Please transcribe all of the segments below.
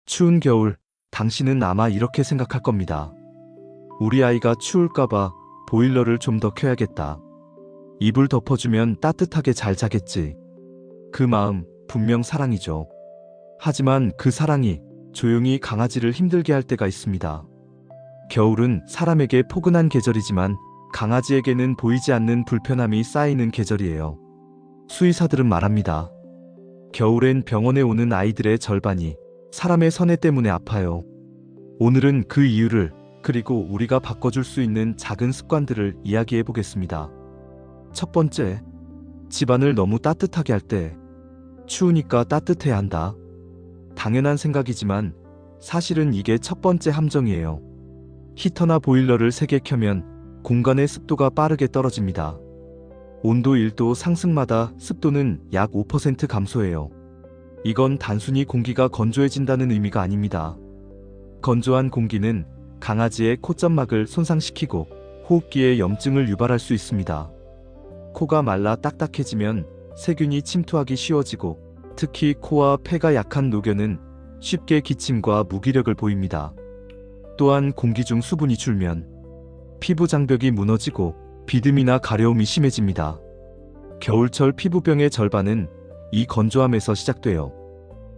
추운 겨울, 당신은 아마 이렇게 생각할 겁니다. 우리 아이가 추울까봐 보일러를 좀 더 켜야겠다. 이불 덮어주면 따뜻하게 잘 자겠지. 그 마음, 분명 사랑이죠. 하지만 그 사랑이 조용히 강아지를 힘들게 할 때가 있습니다. 겨울은 사람에게 포근한 계절이지만 강아지에게는 보이지 않는 불편함이 쌓이는 계절이에요. 수의사들은 말합니다. 겨울엔 병원에 오는 아이들의 절반이 사람의 선해 때문에 아파요. 오늘은 그 이유를, 그리고 우리가 바꿔줄 수 있는 작은 습관들을 이야기해 보겠습니다. 첫 번째, 집안을 너무 따뜻하게 할 때, 추우니까 따뜻해야 한다. 당연한 생각이지만 사실은 이게 첫 번째 함정이에요. 히터나 보일러를 세게 켜면 공간의 습도가 빠르게 떨어집니다. 온도 1도 상승마다 습도는 약 5% 감소해요. 이건 단순히 공기가 건조해진다는 의미가 아닙니다. 건조한 공기는 강아지의 콧점막을 손상시키고 호흡기에 염증을 유발할 수 있습니다. 코가 말라 딱딱해지면 세균이 침투하기 쉬워지고, 특히 코와 폐가 약한 노견은 쉽게 기침과 무기력을 보입니다. 또한 공기 중 수분이 줄면 피부 장벽이 무너지고 비듬이나 가려움이 심해집니다. 겨울철 피부병의 절반은 이 건조함에서 시작돼요.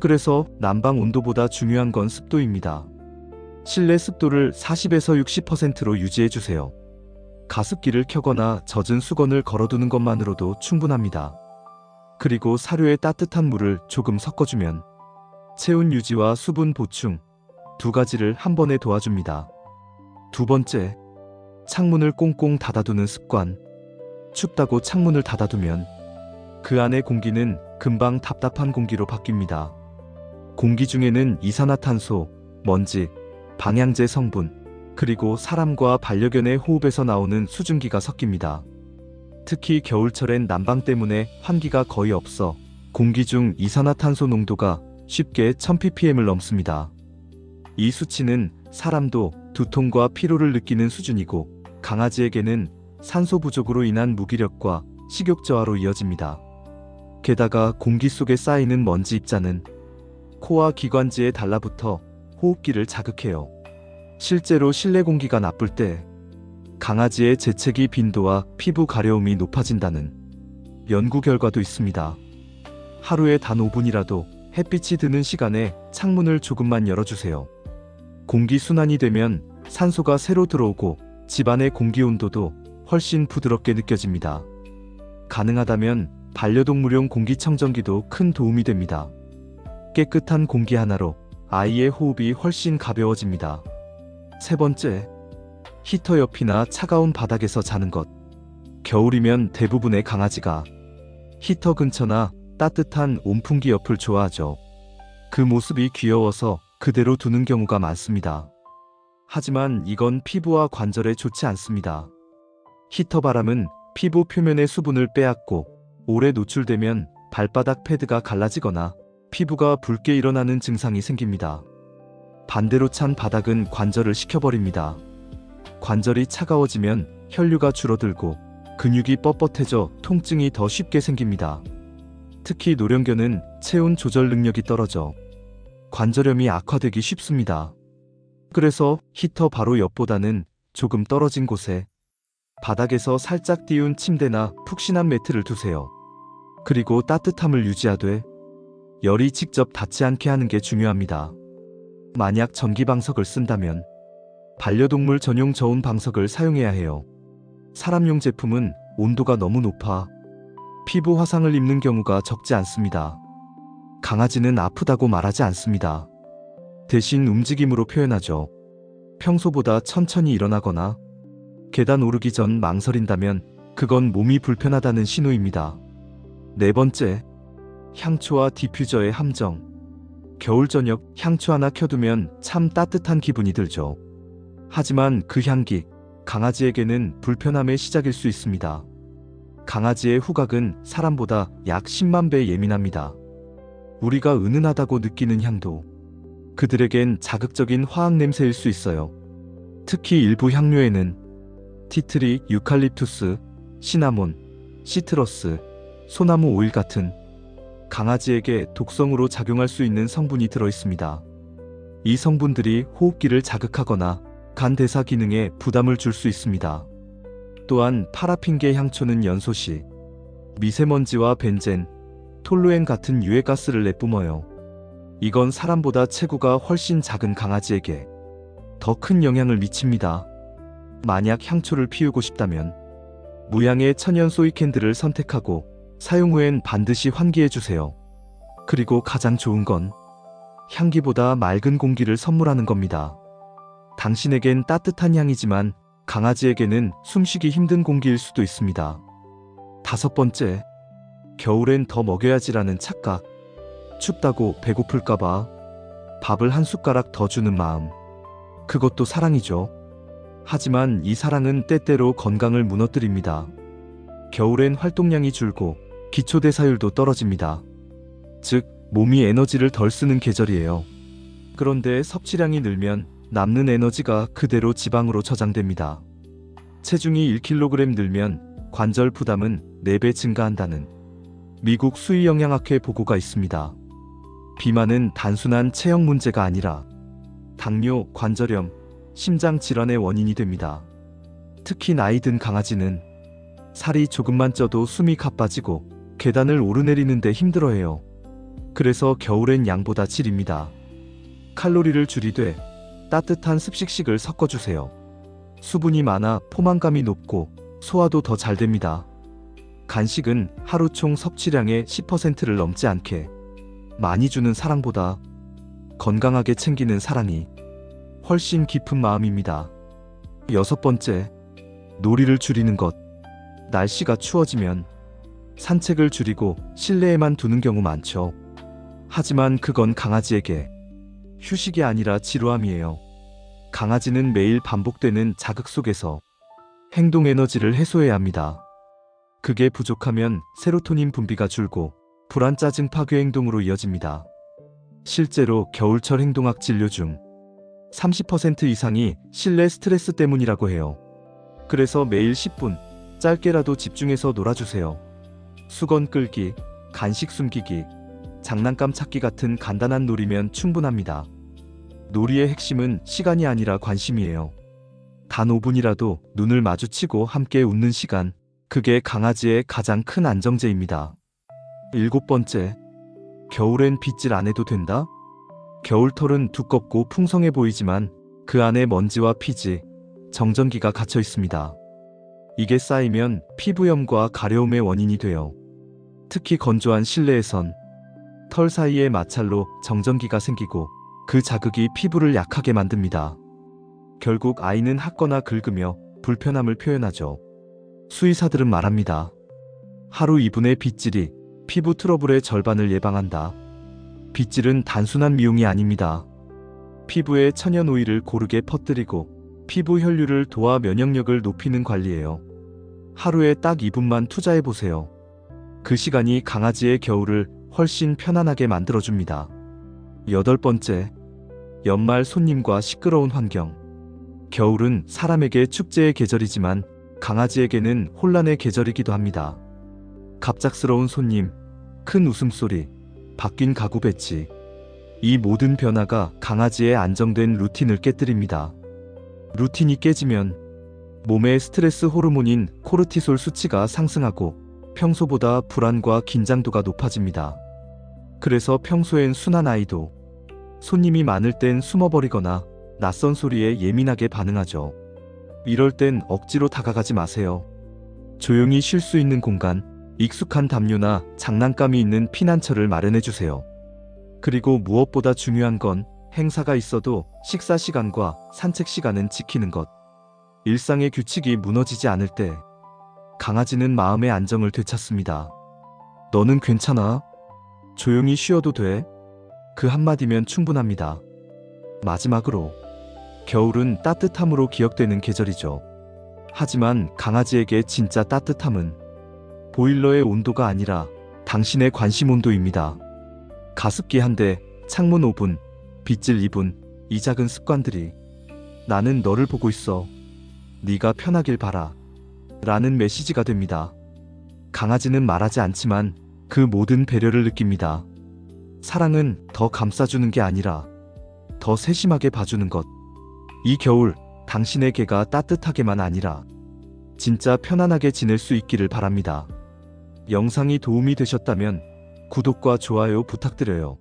그래서 난방 온도보다 중요한 건 습도입니다. 실내 습도를 40에서 60%로 유지해주세요. 가습기를 켜거나 젖은 수건을 걸어두는 것만으로도 충분합니다. 그리고 사료에 따뜻한 물을 조금 섞어주면 체온 유지와 수분 보충, 두 가지를 한 번에 도와줍니다. 두 번째, 창문을 꽁꽁 닫아두는 습관. 춥다고 창문을 닫아두면 그 안의 공기는 금방 답답한 공기로 바뀝니다. 공기 중에는 이산화탄소, 먼지, 방향제 성분, 그리고 사람과 반려견의 호흡에서 나오는 수증기가 섞입니다. 특히 겨울철엔 난방 때문에 환기가 거의 없어 공기 중 이산화탄소 농도가 쉽게 1000ppm을 넘습니다. 이 수치는 사람도 두통과 피로를 느끼는 수준이고, 강아지에게는 산소 부족으로 인한 무기력과 식욕 저하로 이어집니다. 게다가 공기 속에 쌓이는 먼지 입자는 코와 기관지에 달라붙어 호흡기를 자극해요. 실제로 실내 공기가 나쁠 때 강아지의 재채기 빈도와 피부 가려움이 높아진다는 연구 결과도 있습니다. 하루에 단 5분이라도 햇빛이 드는 시간에 창문을 조금만 열어주세요. 공기 순환이 되면 산소가 새로 들어오고 집안의 공기 온도도 훨씬 부드럽게 느껴집니다. 가능하다면 반려동물용 공기청정기도 큰 도움이 됩니다. 깨끗한 공기 하나로 아이의 호흡이 훨씬 가벼워집니다. 세 번째, 히터 옆이나 차가운 바닥에서 자는 것. 겨울이면 대부분의 강아지가 히터 근처나 따뜻한 온풍기 옆을 좋아하죠. 그 모습이 귀여워서 그대로 두는 경우가 많습니다. 하지만 이건 피부와 관절에 좋지 않습니다. 히터 바람은 피부 표면의 수분을 빼앗고 오래 노출되면 발바닥 패드가 갈라지거나 피부가 붉게 일어나는 증상이 생깁니다. 반대로 찬 바닥은 관절을 식혀버립니다. 관절이 차가워지면 혈류가 줄어들고 근육이 뻣뻣해져 통증이 더 쉽게 생깁니다. 특히 노령견은 체온 조절 능력이 떨어져 관절염이 악화되기 쉽습니다. 그래서 히터 바로 옆보다는 조금 떨어진 곳에 바닥에서 살짝 띄운 침대나 푹신한 매트를 두세요. 그리고 따뜻함을 유지하되 열이 직접 닿지 않게 하는 게 중요합니다. 만약 전기방석을 쓴다면 반려동물 전용 저온 방석을 사용해야 해요. 사람용 제품은 온도가 너무 높아 피부 화상을 입는 경우가 적지 않습니다. 강아지는 아프다고 말하지 않습니다. 대신 움직임으로 표현하죠. 평소보다 천천히 일어나거나 계단 오르기 전 망설인다면 그건 몸이 불편하다는 신호입니다. 네 번째, 향초와 디퓨저의 함정. 겨울 저녁 향초 하나 켜두면 참 따뜻한 기분이 들죠. 하지만 그 향기, 강아지에게는 불편함의 시작일 수 있습니다. 강아지의 후각은 사람보다 약 10만 배 예민합니다. 우리가 은은하다고 느끼는 향도 그들에겐 자극적인 화학 냄새일 수 있어요. 특히 일부 향료에는 티트리, 유칼립투스, 시나몬, 시트러스, 소나무 오일 같은 강아지에게 독성으로 작용할 수 있는 성분이 들어있습니다. 이 성분들이 호흡기를 자극하거나 간 대사 기능에 부담을 줄 수 있습니다. 또한 파라핀계 향초는 연소시, 미세먼지와 벤젠, 톨루엔 같은 유해가스를 내뿜어요. 이건 사람보다 체구가 훨씬 작은 강아지에게 더 큰 영향을 미칩니다. 만약 향초를 피우고 싶다면 무향의 천연 소이캔들을 선택하고 사용 후엔 반드시 환기해주세요. 그리고 가장 좋은 건 향기보다 맑은 공기를 선물하는 겁니다. 당신에겐 따뜻한 향이지만 강아지에게는 숨쉬기 힘든 공기일 수도 있습니다. 5번째, 겨울엔 더 먹여야지라는 착각. 춥다고 배고플까봐 밥을 한 숟가락 더 주는 마음. 그것도 사랑이죠. 하지만 이 사랑은 때때로 건강을 무너뜨립니다. 겨울엔 활동량이 줄고 기초대사율도 떨어집니다. 즉, 몸이 에너지를 덜 쓰는 계절이에요. 그런데 섭취량이 늘면 남는 에너지가 그대로 지방으로 저장됩니다. 체중이 1kg 늘면 관절 부담은 4배 증가한다는 미국 수의영양학회 보고가 있습니다. 비만은 단순한 체형 문제가 아니라 당뇨, 관절염, 심장 질환의 원인이 됩니다. 특히 나이 든 강아지는 살이 조금만 쪄도 숨이 가빠지고 계단을 오르내리는데 힘들어해요. 그래서 겨울엔 양보다 질입니다. 칼로리를 줄이되 따뜻한 습식식을 섞어주세요. 수분이 많아 포만감이 높고 소화도 더 잘 됩니다. 간식은 하루 총 섭취량의 10%를 넘지 않게 많이 주는 사랑보다 건강하게 챙기는 사랑이 훨씬 깊은 마음입니다. 6번째, 놀이를 줄이는 것. 날씨가 추워지면 산책을 줄이고 실내에만 두는 경우 많죠. 하지만 그건 강아지에게 휴식이 아니라 지루함이에요. 강아지는 매일 반복되는 자극 속에서 행동 에너지를 해소해야 합니다. 그게 부족하면 세로토닌 분비가 줄고 불안, 짜증, 파괴 행동으로 이어집니다. 실제로 겨울철 행동학 진료 중 30% 이상이 실내 스트레스 때문이라고 해요. 그래서 매일 10분 짧게라도 집중해서 놀아주세요. 수건 끌기, 간식 숨기기, 장난감 찾기 같은 간단한 놀이면 충분합니다. 놀이의 핵심은 시간이 아니라 관심이에요. 단 5분이라도 눈을 마주치고 함께 웃는 시간, 그게 강아지의 가장 큰 안정제입니다. 7번째, 겨울엔 빗질 안 해도 된다? 겨울털은 두껍고 풍성해 보이지만 그 안에 먼지와 피지, 정전기가 갇혀 있습니다. 이게 쌓이면 피부염과 가려움의 원인이 돼요. 특히 건조한 실내에선 털 사이에 마찰로 정전기가 생기고 그 자극이 피부를 약하게 만듭니다. 결국 아이는 핫거나 긁으며 불편함을 표현하죠. 수의사들은 말합니다. 하루 2분의 빗질이 피부 트러블의 절반을 예방한다. 빗질은 단순한 미용이 아닙니다. 피부에 천연 오일을 고르게 퍼뜨리고 피부 혈류를 도와 면역력을 높이는 관리예요. 하루에 딱 2분만 투자해보세요. 그 시간이 강아지의 겨울을 훨씬 편안하게 만들어줍니다. 8번째, 연말 손님과 시끄러운 환경. 겨울은 사람에게 축제의 계절이지만 강아지에게는 혼란의 계절이기도 합니다. 갑작스러운 손님, 큰 웃음소리, 바뀐 가구 배치. 이 모든 변화가 강아지의 안정된 루틴을 깨뜨립니다. 루틴이 깨지면 몸의 스트레스 호르몬인 코르티솔 수치가 상승하고 평소보다 불안과 긴장도가 높아집니다. 그래서 평소엔 순한 아이도 손님이 많을 땐 숨어버리거나 낯선 소리에 예민하게 반응하죠. 이럴 땐 억지로 다가가지 마세요. 조용히 쉴 수 있는 공간, 익숙한 담요나 장난감이 있는 피난처를 마련해주세요. 그리고 무엇보다 중요한 건 행사가 있어도 식사 시간과 산책 시간은 지키는 것. 일상의 규칙이 무너지지 않을 때 강아지는 마음의 안정을 되찾습니다. 너는 괜찮아? 조용히 쉬어도 돼? 그 한마디면 충분합니다. 마지막으로, 겨울은 따뜻함으로 기억되는 계절이죠. 하지만 강아지에게 진짜 따뜻함은 보일러의 온도가 아니라 당신의 관심 온도입니다. 가습기 한 대, 창문 5분, 빗질 2분, 이 작은 습관들이 나는 너를 보고 있어. 네가 편하길 바라. 라는 메시지가 됩니다. 강아지는 말하지 않지만 그 모든 배려를 느낍니다. 사랑은 더 감싸주는 게 아니라 더 세심하게 봐주는 것. 이 겨울 당신의 개가 따뜻하게만 아니라 진짜 편안하게 지낼 수 있기를 바랍니다. 영상이 도움이 되셨다면 구독과 좋아요 부탁드려요.